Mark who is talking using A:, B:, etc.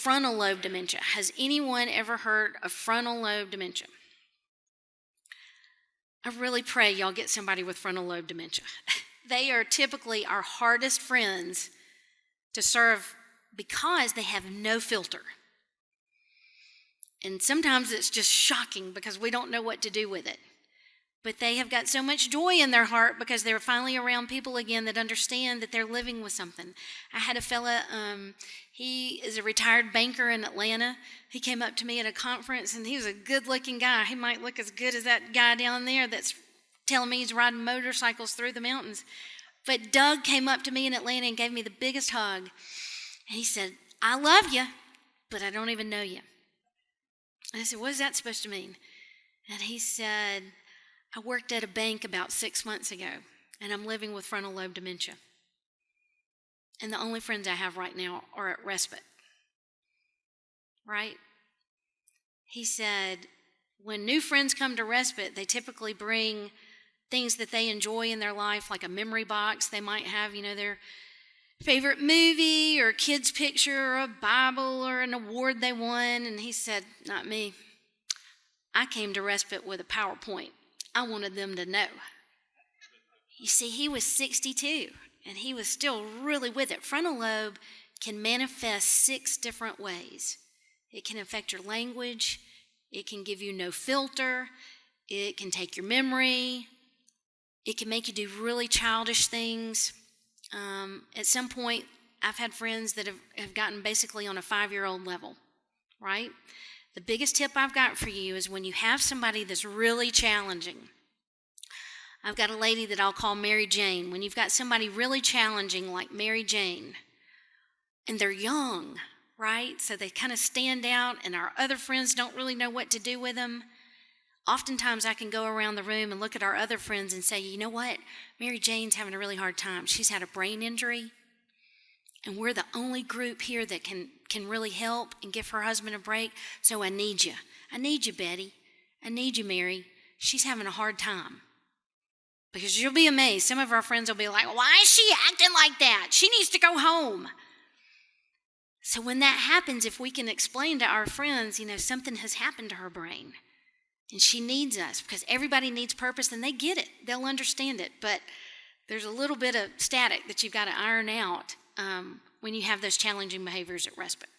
A: frontal lobe dementia. Has anyone ever heard of frontal lobe dementia? I really pray y'all get somebody with frontal lobe dementia. They are typically our hardest friends to serve because they have no filter. And sometimes it's just shocking because we don't know what to do with it. But they have got so much joy in their heart because they're finally around people again that understand that they're living with something. I had a fella, he is a retired banker in Atlanta. He came up to me at a conference, and he was a good-looking guy. He might look as good as that guy down there that's telling me he's riding motorcycles through the mountains. But Doug came up to me in Atlanta and gave me the biggest hug. And he said, "I love you, but I don't even know you." And I said, "What is that supposed to mean?" And he said, "I worked at a bank about 6 months ago, and I'm living with frontal lobe dementia. And the only friends I have right now are at Respite." Right? He said, when new friends come to Respite, they typically bring things that they enjoy in their life, like a memory box. They might have, their favorite movie or kid's picture or a Bible or an award they won. And he said, "Not me. I came to Respite with a PowerPoint. I wanted them to know." You see, he was 62, and he was still really with it. Frontal lobe can manifest 6 different ways. It can affect your language. It can give you no filter. It can take your memory. It can make you do really childish things. At some point, I've had friends that have gotten basically on a 5-year-old level, right? The biggest tip I've got for you is when you have somebody that's really challenging. I've got a lady that I'll call Mary Jane. When you've got somebody really challenging like Mary Jane, and they're young, right? So they kind of stand out, and our other friends don't really know what to do with them. Oftentimes I can go around the room and look at our other friends and say, "You know what? Mary Jane's having a really hard time. She's had a brain injury, and we're the only group here that can really help and give her husband a break. So I need you. I need you, Betty. I need you, Mary. She's having a hard time." Because you'll be amazed. Some of our friends will be like, "Why is she acting like that? She needs to go home." So when that happens, if we can explain to our friends, something has happened to her brain, and she needs us, because everybody needs purpose, and they get it. They'll understand it. But there's a little bit of static that you've got to iron out when you have those challenging behaviors at Respite.